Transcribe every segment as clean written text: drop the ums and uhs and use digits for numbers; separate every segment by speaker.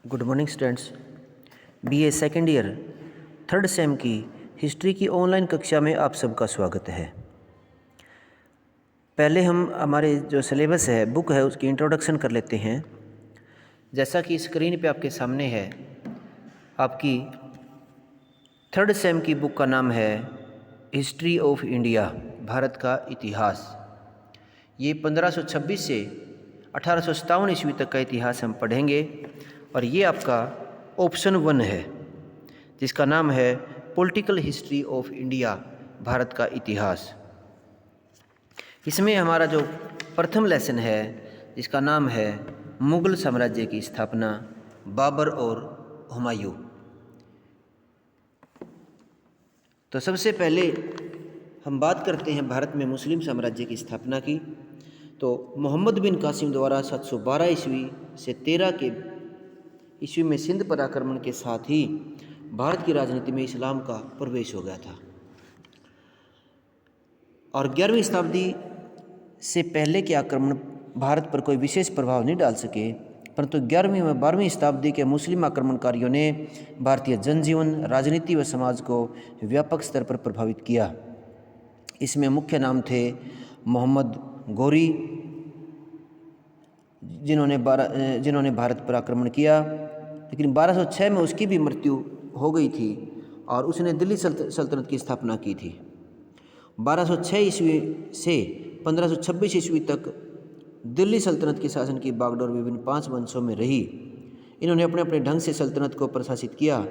Speaker 1: Good morning students. BA second year third same की history की online कक्षा में आप सबका स्वागत है। पहले हम हमारे जो सिलेबस है, बुक है, उसकी इंट्रोडक्शन कर लेते हैं। जैसा कि स्क्रीन पे आपके सामने है, आपकी थर्ड सेम की बुक का नाम है हिस्ट्री ऑफ इंडिया, भारत का इतिहास। ये 1526 से 1857 ईस्वी तक का इतिहास हम पढ़ेंगे और ये आपका ऑप्शन 1 है, जिसका नाम है political history of India, Bharat का इतिहास। इसमें हमारा जो प्रथम लेसन है, जिसका नाम है मुग़ल साम्राज्य की स्थापना, बाबर और हुमायूं। तो सबसे पहले हम बात करते हैं भारत में मुस्लिम साम्राज्य की स्थापना की। तो मोहम्मद बिन कासिम द्वारा 712 ईस्वी से 13 के ईस्वी में सिंध पर आक्रमण के साथ ही भारत की राजनीति में इस्लाम का प्रवेश हो गया था और 11वीं शताब्दी से पहले के आक्रमण भारत पर कोई विशेष प्रभाव नहीं डाल सके, परंतु 11वीं व 12वीं शताब्दी के मुस्लिम आक्रमणकारियों ने भारतीय जनजीवन, राजनीति व समाज को व्यापक स्तर पर प्रभावित किया। इसमें मुख्य नाम थे मोहम्मद गोरी, जिन्होंने भारत पर आक्रमण किया, लेकिन 1206 में उसकी भी मृत्यु हो गई थी और उसने दिल्ली सल्तनत की स्थापना की थी। 1206 ईस्वी से 1526 ईस्वी तक दिल्ली सल्तनत के शासन की बागडोर विभिन्न 5 वंशों में रही। इन्होंने अपने अपने ढंग से सल्तनत को प्रशासित किया।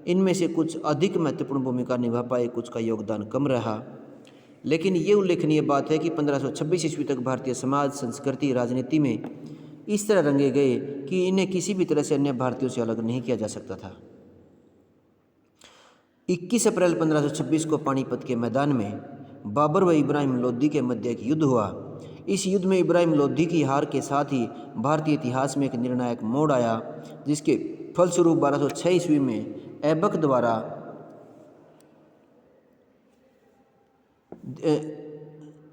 Speaker 1: इनमें से कुछ अधिक महत्वपूर्ण भूमिका निभा पाए, कुछ का योगदान कम रहा। लेकिन ये उल्लेखनीय बात है कि 1526 ईस्वी तक भारतीय समाज, संस्कृति, राजनीति में इस तरह रंगे गए कि इन्हें किसी भी तरह से अन्य भारतीयों से अलग नहीं किया जा सकता था। 21 अप्रैल 1526 को पानीपत के मैदान में बाबर व इब्राहिम लोदी के मध्य एक युद्ध हुआ। इस युद्ध में इब्राहिम लोदी की हार के साथ ही भारतीय इतिहास में एक निर्णायक मोड़ आया, जिसके फलस्वरूप 1206 ईस्वी में ऐबक द्वारा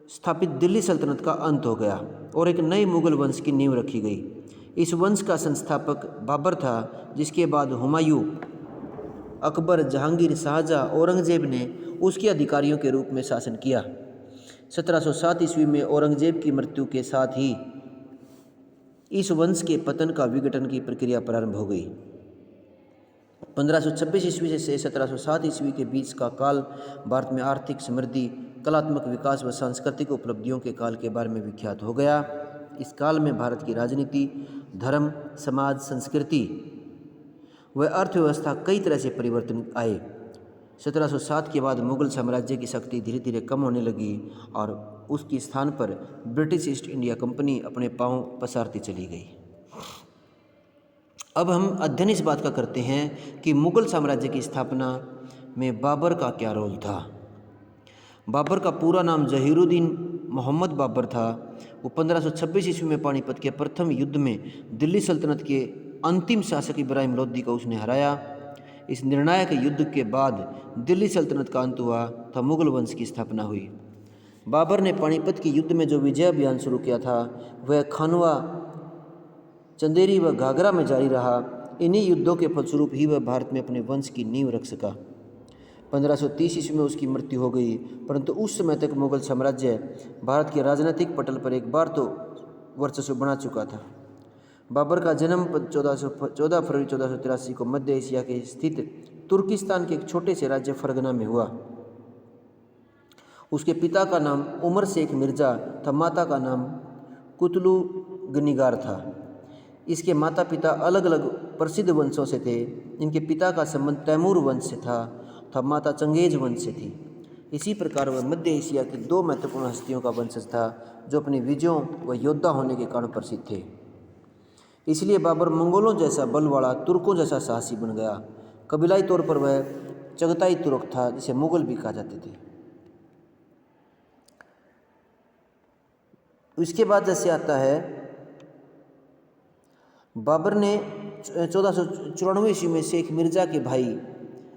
Speaker 1: स्थापित दिल्ली सल्तनत का अंत हो गया और एक नए मुगल वंश की नींव रखी गई। इस वंश का संस्थापक बाबर था, जिसके बाद हुमायूं, अकबर, जहांगीर, शाहजहां, औरंगजेब ने उसके अधिकारियों के रूप में शासन किया। 1707 ईस्वी में औरंगजेब की मृत्यु के साथ ही इस वंश के पतन का विघटन की प्रक्रिया प्रारंभ हो गई। 1526 ईस्वी से 1707 ईस्वी के बीच का काल भारत में आर्थिक समृद्धि, कलात्मक विकास व सांस्कृतिक उपलब्धियों के काल के बारे में विख्यात हो गया। इस काल में भारत की राजनीति, धर्म, समाज, संस्कृति व अर्थव्यवस्था कई तरह से परिवर्तन आए। 1707 के बाद मुगल साम्राज्य की शक्ति धीरे धीरे कम होने लगी और उसके स्थान पर ब्रिटिश ईस्ट इंडिया कंपनी अपने पांव पसारती चली गई। अब हम अध्ययन इस बात का करते हैं कि मुगल साम्राज्य की स्थापना में बाबर का क्या रोल था। बाबर का पूरा नाम जहीरुद्दीन मोहम्मद बाबर था। वो 1526 ईस्वी में पानीपत के प्रथम युद्ध में दिल्ली सल्तनत के अंतिम शासक इब्राहिम लोदी को उसने हराया। इस निर्णायक युद्ध के बाद दिल्ली सल्तनत का अंत हुआ था, मुगल वंश की स्थापना हुई। बाबर ने पानीपत के युद्ध में जो विजय अभियान शुरू किया था, वह खानवा, चंदेरी व घाघरा में जारी रहा। इन्हीं युद्धों के फलस्वरूप ही वह भारत में अपने वंश की नींव रख सका। 1530 ईस्वी में उसकी मृत्यु हो गई, परंतु उस समय तक मुगल साम्राज्य भारत के राजनीतिक पटल पर एक बार तो वर्चस्व बना चुका था। बाबर का जन्म 14 फरवरी 1483 को मध्य एशिया के स्थित तुर्किस्तान के एक छोटे से राज्य फरगना में हुआ। उसके पिता का नाम उमर शेख मिर्जा था, माता का नाम कुतलू गनीगार था। इसके माता पिता अलग अलग प्रसिद्ध वंशों से थे। इनके पिता का संबंध तैमूर वंश से था माता चंगेज वंश से थी। इसी प्रकार वह मध्य एशिया की 2 महत्वपूर्ण हस्तियों का वंशज था, जो अपने विजयों व योद्धा होने के कारण प्रसिद्ध थे। इसलिए बाबर मंगोलों जैसा बलवाड़ा, तुर्कों जैसा साहसी बन गया। कबीलाई तौर पर वह चगताई तुर्क था, जिसे मुगल भी कहा जाते थे। इसके बाद जैसे आता है, बाबर ने 1494 ईस्वी में शेख मिर्जा के भाई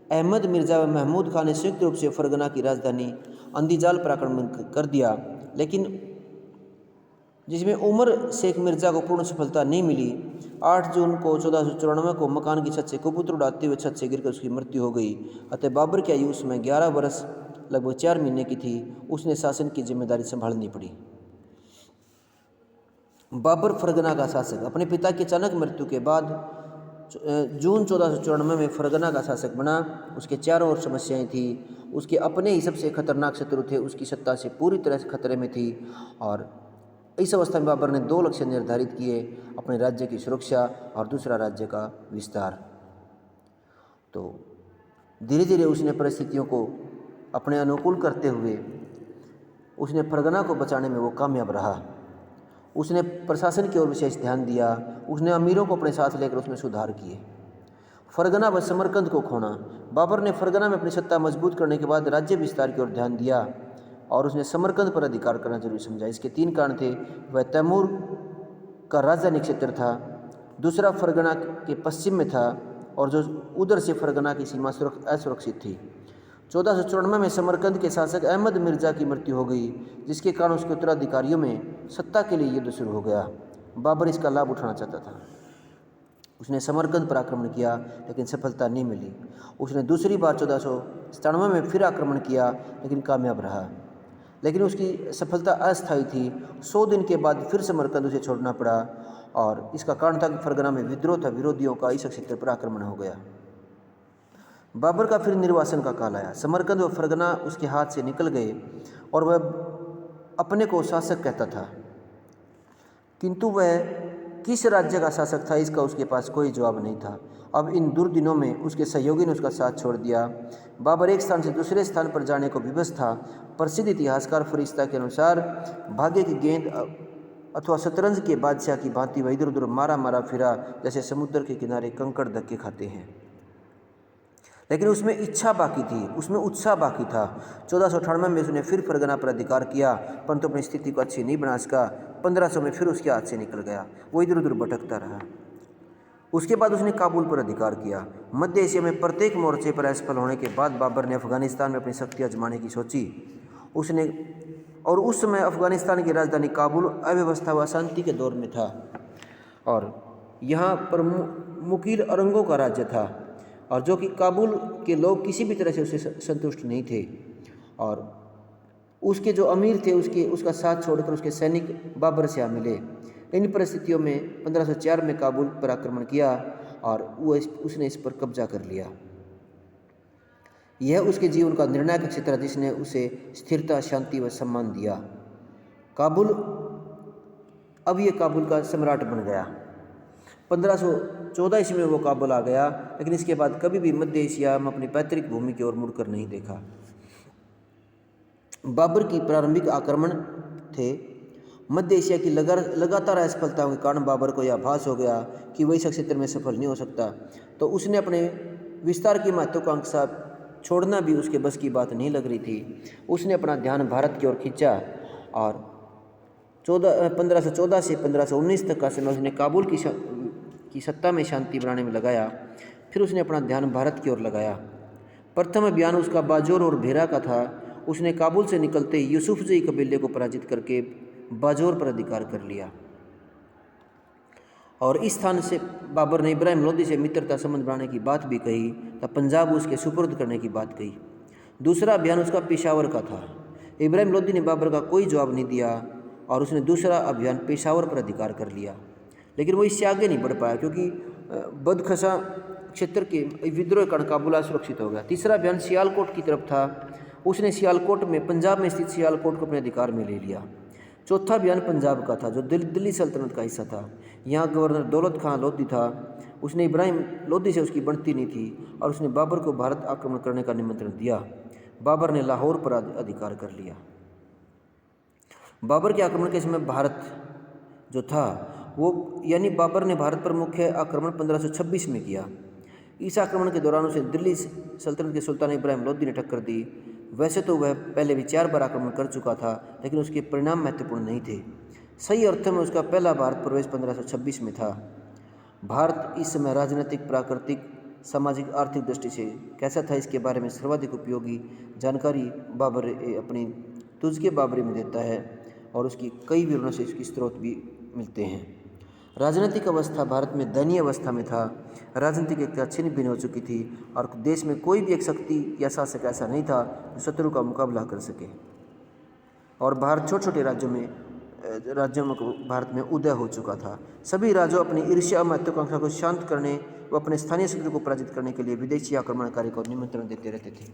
Speaker 1: अहमद मिर्जा व महमूद खान ने संयुक्त रूप से फरगना की राजधानी अंदीजाल पर आक्रमण कर दिया, लेकिन जिसमें उमर शेख मिर्ज़ा को पूर्ण सफलता नहीं मिली। 8 जून को 1494 को मकान की छत से कबूतर उड़ाते हुए छत से गिरकर उसकी मृत्यु हो गई। अतः बाबर की आयु उसमें 11 वर्ष लगभग 4 महीने की थी। उसने शासन की जिम्मेदारी संभालनी पड़ी। बाबर फरगना का शासक। अपने पिता की अचानक मृत्यु के बाद जून 1494 में फरगना का शासक बना। उसके चारों ओर समस्याएं थी। उसके अपने ही सबसे खतरनाक शत्रु थे, उसकी सत्ता से पूरी तरह से खतरे में थी। और इस अवस्था में बाबर ने 2 लक्ष्य निर्धारित किए, अपने राज्य की सुरक्षा और दूसरा राज्य का विस्तार। तो धीरे धीरे उसने परिस्थितियों को अपने अनुकूल करते हुए उसने फरगना को बचाने में वो कामयाब रहा। उसने प्रशासन की ओर विशेष ध्यान दिया। उसने अमीरों को अपने साथ लेकर उसमें सुधार किए। फरगना व समरकंद को खोना। बाबर ने फरगना में अपनी सत्ता मजबूत करने के बाद राज्य विस्तार की ओर ध्यान दिया और उसने समरकंद पर अधिकार करना जरूरी समझा। इसके 3 कारण थे। वह तैमूर का राजधानी क्षेत्र था, दूसरा फरगना के पश्चिम में था और जो उधर से फरगना की सीमा असुरक्षित थी। 1494 में समरकंद के शासक अहमद मिर्ज़ा की मृत्यु हो गई, जिसके कारण उसके उत्तराधिकारियों में सत्ता के लिए युद्ध शुरू हो गया। बाबर इसका लाभ उठाना चाहता था। उसने समरकंद पर आक्रमण किया लेकिन सफलता नहीं मिली। उसने दूसरी बार 1497 में फिर आक्रमण किया लेकिन कामयाब रहा, लेकिन उसकी सफलता अस्थायी थी। 100 दिन के बाद फिर समरकंद उसे छोड़ना पड़ा और इसका कारण था कि फरगना में विद्रोह था, विरोधियों का इस क्षेत्र पर आक्रमण हो गया। बाबर का फिर निर्वासन का काल आया। समरकंद व फरगना उसके हाथ से निकल गए और वह अपने को शासक कहता था, किंतु वह किस राज्य का शासक था इसका उसके पास कोई जवाब नहीं था। अब इन दुर्दिनों में उसके सहयोगी ने उसका साथ छोड़ दिया। बाबर एक स्थान से दूसरे स्थान पर जाने को विवश था। प्रसिद्ध इतिहासकार फरिश्ता के अनुसार भाग्य की गेंद अथवा शतरंज के बादशाह की भांति वह इधर उधर मारा मारा फिरा, जैसे समुद्र के किनारे कंकड़ धक्के खाते हैं। लेकिन उसमें इच्छा बाकी थी, उसमें उत्साह बाकी था। 1498 में उसने फिर फरगना पर अधिकार किया, परंतु अपनी स्थिति को अच्छी नहीं बना सका। 1500 में फिर उसके हाथ से निकल गया, वो इधर उधर भटकता रहा। उसके बाद उसने काबुल पर अधिकार किया। मध्य एशिया में प्रत्येक मोर्चे पर असफल होने के बाद बाबर ने अफगानिस्तान में अपनी शक्ति आजमाने की सोची। उस समय अफगानिस्तान की राजधानी काबुल अव्यवस्था व अशांति के दौर में था और यहाँ पर मुकील अरंगों का राज्य था और जो कि काबुल के लोग किसी भी तरह से उससे संतुष्ट नहीं थे और उसके जो अमीर थे उसका साथ छोड़कर उसके सैनिक बाबर से आ मिले। इन परिस्थितियों में 1504 में काबुल पर आक्रमण किया और उसने इस पर कब्जा कर लिया। यह उसके जीवन का निर्णायक क्षेत्र है जिसने उसे स्थिरता, शांति व सम्मान दिया। अब यह काबुल का सम्राट बन गया। 1514 ईस्वी में वो काबुल आ गया, लेकिन इसके बाद कभी भी मध्य एशिया में अपनी पैतृक भूमि की ओर मुड़कर नहीं देखा। बाबर की प्रारंभिक आक्रमण थे। मध्य एशिया की लगातार असफलताओं के कारण बाबर को यह आभास हो गया कि वह इस क्षेत्र में सफल नहीं हो सकता, तो उसने अपने विस्तार की महत्वाकांक्षा छोड़ना भी उसके बस की बात नहीं लग रही थी। उसने अपना ध्यान भारत की ओर खींचा और 1514 से 1519 तक का समय उसने काबुल की सत्ता में शांति बनाने में लगाया। फिर उसने अपना ध्यान भारत की ओर लगाया। प्रथम अभियान उसका बाजोर और भेरा का था। उसने काबुल से निकलते ही यूसुफजई कबीले को पराजित करके बाजोर पर अधिकार कर लिया और इस स्थान से बाबर ने इब्राहिम लोदी से मित्रता संबंध बनाने की बात भी कही तब पंजाब उसके सुपुर्द करने की बात कही। दूसरा अभियान उसका पेशावर का था। इब्राहिम लोदी ने बाबर का कोई जवाब नहीं दिया और उसने दूसरा अभियान पेशावर पर अधिकार कर लिया, लेकिन वो इससे आगे नहीं बढ़ पाया क्योंकि बदखसा क्षेत्र के विद्रोह के कारण काबुल असुरक्षित हो गया। तीसरा अभियान सियालकोट की तरफ था। उसने सियालकोट में पंजाब में स्थित सियालकोट को अपने अधिकार में ले लिया। चौथा अभियान पंजाब का था जो दिल्ली सल्तनत का हिस्सा था। यहाँ गवर्नर दौलत खां लोधी था। उसने इब्राहिम लोधी से उसकी बनती नहीं थी और उसने बाबर को भारत आक्रमण करने का निमंत्रण दिया। बाबर ने लाहौर पर अधिकार कर लिया। बाबर के आक्रमण के समय भारत जो था वो यानी बाबर ने भारत पर मुख्य आक्रमण 1526 में किया। इस आक्रमण के दौरान उसे दिल्ली सल्तनत के सुल्तान इब्राहिम लोधी ने टक्कर दी। वैसे तो वह पहले भी 4 बार आक्रमण कर चुका था, लेकिन उसके परिणाम महत्वपूर्ण नहीं थे। सही अर्थों में उसका पहला भारत प्रवेश 1526 में था। भारत इस समय राजनीतिक, प्राकृतिक, सामाजिक, आर्थिक दृष्टि से कैसा था इसके बारे में सर्वाधिक उपयोगी जानकारी बाबर अपनी तुज़के बाबरी में देता है और उसकी कई विवरणों से इसके स्रोत भी मिलते हैं। राजनीतिक अवस्था भारत में दयनीय अवस्था में था। राजनीतिक एकता छिन्न भिन्न हो चुकी थी और देश में कोई भी एक शक्ति या शासक ऐसा नहीं था जो शत्रु का मुकाबला कर सके। और भारत छोटे छोटे राज्यों में भारत में उदय हो चुका था। सभी राज्यों अपनी ईर्ष्या महत्वाकांक्षा को शांत करने व अपने स्थानीय शत्रु को पराजित करने के लिए विदेशी आक्रमणकारी को निमंत्रण देते रहते थे।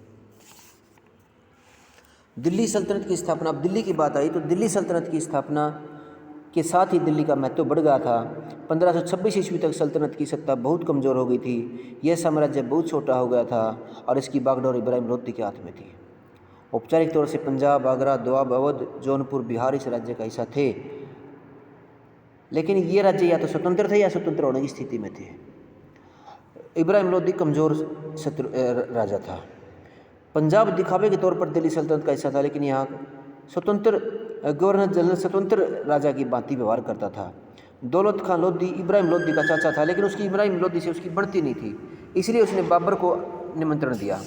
Speaker 1: दिल्ली सल्तनत की स्थापना, अब दिल्ली की बात आई तो दिल्ली सल्तनत की स्थापना के साथ ही दिल्ली का महत्व बढ़ गया था। 1526 ईस्वी तक सल्तनत की सत्ता बहुत कमज़ोर हो गई थी। यह साम्राज्य बहुत छोटा हो गया था और इसकी बागडोर इब्राहिम लोदी के हाथ में थी। औपचारिक तौर से पंजाब, आगरा, दोआब, अवध, जौनपुर, बिहार इस राज्य का हिस्सा थे, लेकिन ये राज्य या तो स्वतंत्र थे या स्वतंत्र होने की स्थिति में थे। इब्राहिम लोदी कमज़ोर राजा था। पंजाब दिखावे के तौर पर दिल्ली सल्तनत का हिस्सा था, लेकिन यहाँ स्वतंत्र गवर्नर जनरल स्वतंत्र राजा की भांति व्यवहार करता था। दौलत खान लोदी इब्राहिम लोदी का चाचा था, लेकिन उसकी इब्राहिम लोदी से उसकी बढ़ती नहीं थी, इसलिए उसने बाबर को निमंत्रण दिया।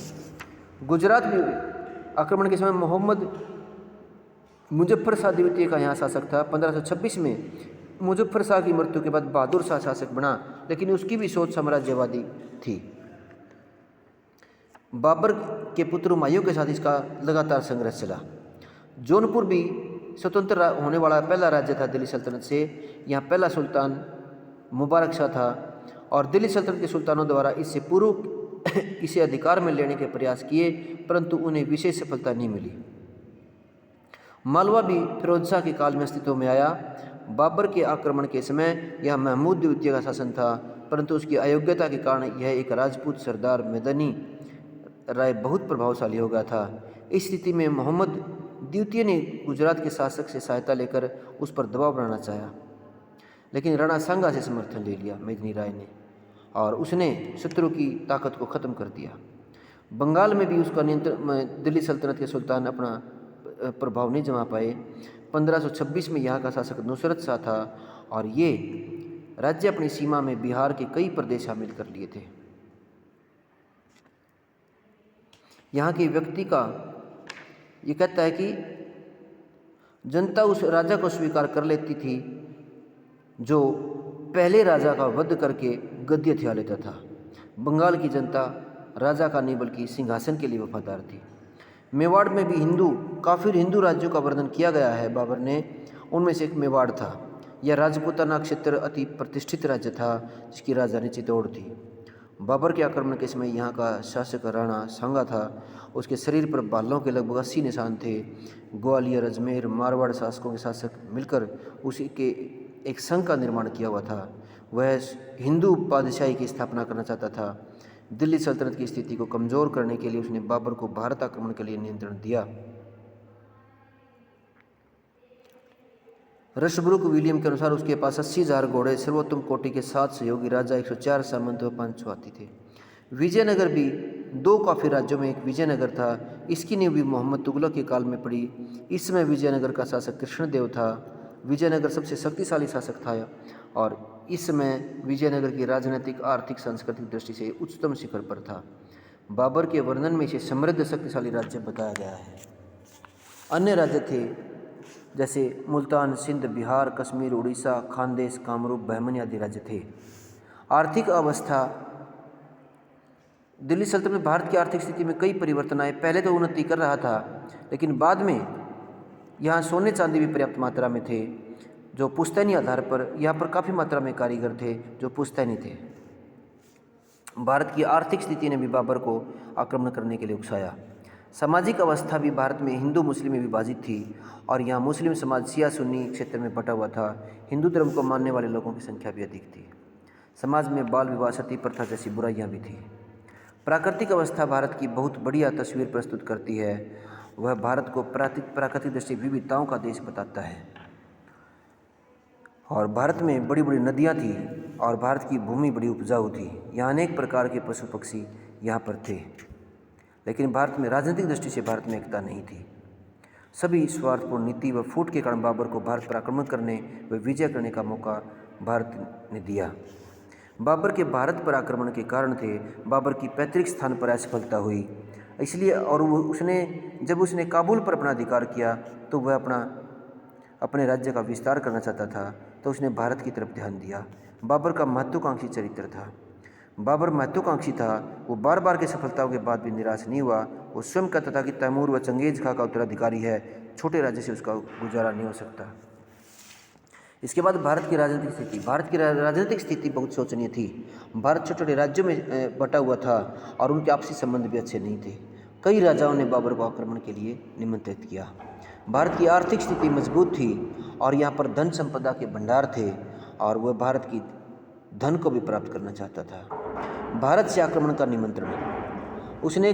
Speaker 1: गुजरात भी आक्रमण के समय मोहम्मद मुजफ्फर शाह द्वितीय का यहाँ शासक था। 1526 में मुजफ्फर शाह की मृत्यु के बाद बहादुर शाह शासक बना, लेकिन उसकी भी सोच साम्राज्यवादी थी। बाबर के पुत्र हुमायूं के साथ इसका लगातार संघर्ष चला। जौनपुर भी स्वतंत्र होने वाला पहला राज्य था दिल्ली सल्तनत से। यहाँ पहला सुल्तान मुबारक शाह था और दिल्ली सल्तनत के सुल्तानों द्वारा इससे पूर्व इसे अधिकार में लेने के प्रयास किए, परंतु उन्हें विशेष सफलता नहीं मिली। मालवा भी फिरोज शाह के काल में अस्तित्व में आया। बाबर के आक्रमण के समय यह महमूद द्वितीय का शासन था, परंतु उसकी अयोग्यता के कारण यह एक राजपूत सरदार मदनी राय बहुत प्रभावशाली हो गया था। इस स्थिति में मोहम्मद द्वितीय ने गुजरात के शासक से सहायता लेकर उस पर दबाव बनाना चाहा, लेकिन राणा सांगा से समर्थन ले लिया मदनी राय ने और उसने शत्रु की ताकत को ख़त्म कर दिया। बंगाल में भी उसका नियंत्रण दिल्ली सल्तनत के सुल्तान अपना प्रभाव नहीं जमा पाए। 1526 में यहाँ का शासक नुसरत शाह था और ये राज्य अपनी सीमा में बिहार के कई प्रदेश शामिल कर लिए थे। यहाँ के व्यक्ति का ये कहता है कि जनता उस राजा को स्वीकार कर लेती थी जो पहले राजा का वध करके गद्दी हथिया लेता था। बंगाल की जनता राजा का नहीं बल्कि सिंहासन के लिए वफादार थी। मेवाड़ में भी काफ़ी हिंदू राज्यों का वर्णन किया गया है बाबर ने। उनमें से एक मेवाड़ था। यह राजपूताना क्षेत्र अति प्रतिष्ठित राज्य था जिसकी राजधानी चित्तौड़ थी। बाबर के आक्रमण के समय यहाँ का शासक राणा सांगा था। उसके शरीर पर भालों के लगभग 80 निशान थे। ग्वालियर, अजमेर, मारवाड़ शासकों के शासक मिलकर उसी के एक संघ का निर्माण किया हुआ था। वह हिंदू पातशाही की स्थापना करना चाहता था। दिल्ली सल्तनत की स्थिति को कमज़ोर करने के लिए उसने बाबर को भारत आक्रमण के लिए नियंत्रण दिया। रशब्रूक विलियम के अनुसार उसके पास 80,000 घोड़े, सर्वोत्तम कोटि के 7 सहयोगी राजा, 104 सामंत व 5 हाथी थे। विजयनगर भी 2 काफ़ी राज्यों में एक विजयनगर था। इसकी नींव भी मोहम्मद तुगलक के काल में पड़ी। इस समय विजयनगर का शासक कृष्णदेव था। विजयनगर सबसे शक्तिशाली शासक था और इस समय विजयनगर की राजनीतिक, आर्थिक, सांस्कृतिक दृष्टि से उच्चतम शिखर पर था। बाबर के वर्णन में इसे समृद्ध शक्तिशाली राज्य बताया गया है। अन्य राज्य थे जैसे मुल्तान, सिंध, बिहार, कश्मीर, उड़ीसा, खानदेश, कामरूप, बहमनी आदि राज्य थे। आर्थिक अवस्था, दिल्ली सल्तनत में भारत की आर्थिक स्थिति में कई परिवर्तन आए। पहले तो उन्नति कर रहा था, लेकिन बाद में यहाँ सोने चांदी भी पर्याप्त मात्रा में थे जो पुश्तैनी आधार पर, यहाँ पर काफ़ी मात्रा में कारीगर थे जो पुश्तैनी थे। भारत की आर्थिक स्थिति ने भी बाबर को आक्रमण करने के लिए उकसाया। सामाजिक अवस्था भी भारत में हिंदू मुस्लिम में विभाजित थी और यहाँ मुस्लिम समाज शिया सुन्नी क्षेत्र में बटा हुआ था। हिंदू धर्म को मानने वाले लोगों की संख्या भी अधिक थी। समाज में बाल विवाह, सती प्रथा जैसी बुराइयाँ भी थी। प्राकृतिक अवस्था भारत की बहुत बढ़िया तस्वीर प्रस्तुत करती है। वह भारत को प्राकृतिक दृष्टि विविधताओं का देश बताता है और भारत में बड़ी बड़ी नदियाँ थी और भारत की भूमि बड़ी उपजाऊ थी। यहाँ अनेक प्रकार के पशु पक्षी यहाँ पर थे, लेकिन भारत में राजनीतिक दृष्टि से भारत में एकता नहीं थी। सभी स्वार्थपूर्ण नीति व फूट के कारण बाबर को भारत पर आक्रमण करने व विजय करने का मौका भारत ने दिया। बाबर के भारत पर आक्रमण के कारण थे बाबर की पैतृक स्थान पर असफलता हुई, इसलिए और जब उसने काबुल पर अपना अधिकार किया तो वह अपने राज्य का विस्तार करना चाहता था तो उसने भारत की तरफ ध्यान दिया। बाबर का महत्वाकांक्षी चरित्र था। बाबर महत्वाकांक्षी था। वो बार बार की सफलताओं के बाद भी निराश नहीं हुआ। वो स्वयं कहता था कि तैमूर व चंगेज खां का उत्तराधिकारी है, छोटे राज्य से उसका गुजारा नहीं हो सकता। इसके बाद भारत की राजनीतिक स्थिति। भारत की राजनीतिक स्थिति बहुत शोचनीय थी। भारत छोटे छोटे राज्यों में बटा हुआ था और उनके आपसी संबंध भी अच्छे नहीं थे। कई राजाओं ने बाबर को आक्रमण के लिए निमंत्रित किया। भारत की आर्थिक स्थिति मजबूत थी और यहाँ पर धन संपदा के भंडार थे और वह भारत की धन को भी प्राप्त करना चाहता था। भारत से आक्रमण का निमंत्रण। उसने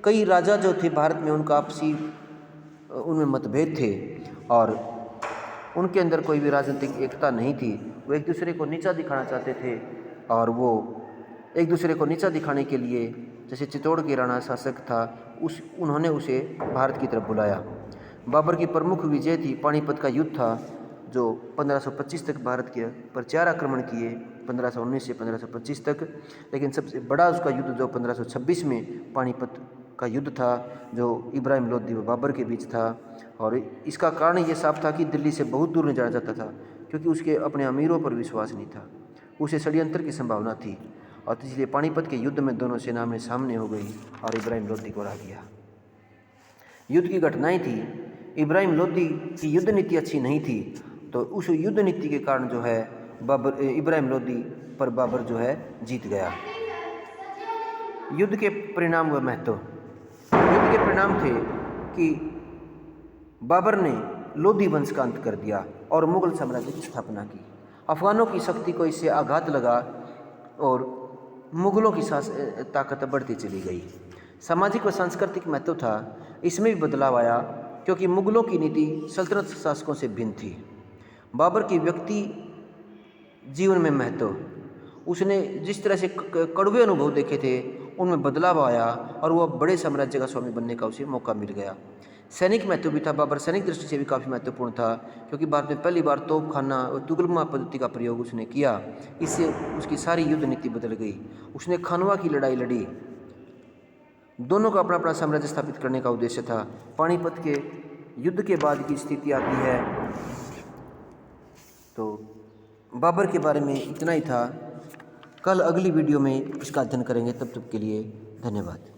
Speaker 1: कई राजा जो थे भारत में, उनका आपसी उनमें मतभेद थे और उनके अंदर कोई भी राजनीतिक एकता नहीं थी। वो एक दूसरे को नीचा दिखाना चाहते थे और वो एक दूसरे को नीचा दिखाने के लिए, जैसे चित्तौड़ के राणा शासक था, उन्होंने उसे भारत की तरफ बुलाया। बाबर की प्रमुख विजय थी पानीपत का युद्ध था, जो 1525 तक भारत के पर 4 आक्रमण किए, 1519 से 1525 तक। लेकिन सबसे बड़ा उसका युद्ध जो 1526 में पानीपत का युद्ध था, जो इब्राहिम लोदी व बाबर के बीच था। और इसका कारण ये साफ था कि दिल्ली से बहुत दूर नहीं जाना चाहता था, क्योंकि उसके अपने अमीरों पर विश्वास नहीं था। उसे षड्यंत्र की संभावना थी और इसलिए पानीपत के युद्ध में दोनों सेना में सामने हो गई और इब्राहिम लोदी को हरा दिया। युद्ध की घटनाएं थी। इब्राहिम लोदी की युद्ध नीति अच्छी नहीं थी, तो उस युद्ध नीति के कारण जो है इब्राहिम लोदी पर बाबर जो है जीत गया। युद्ध के परिणाम व महत्व। युद्ध के परिणाम थे कि बाबर ने लोदी वंश का अंत कर दिया और मुगल साम्राज्य की स्थापना की। अफगानों की शक्ति को इससे आघात लगा और मुगलों की ताकत बढ़ती चली गई। सामाजिक व सांस्कृतिक महत्व था। इसमें भी बदलाव आया क्योंकि मुगलों की नीति सल्तनत शासकों से भिन्न थी। बाबर की व्यक्ति जीवन में महत्व। उसने जिस तरह से कड़वे अनुभव देखे थे, उनमें बदलाव आया और वह बड़े साम्राज्य का स्वामी बनने का उसे मौका मिल गया। सैनिक महत्व भी था। बाबर सैनिक दृष्टि से भी काफ़ी महत्वपूर्ण था, क्योंकि भारत में पहली बार तोपखाना और तुगलमा पद्धति का प्रयोग उसने किया। इससे उसकी सारी युद्ध नीति बदल गई। उसने खानवा की लड़ाई लड़ी। दोनों का अपना अपना साम्राज्य स्थापित करने का उद्देश्य था। पानीपत के युद्ध के बाद की स्थिति आती है। तो बाबर के बारे में इतना ही था। कल अगली वीडियो में इसका अध्ययन करेंगे। तब तक के लिए धन्यवाद।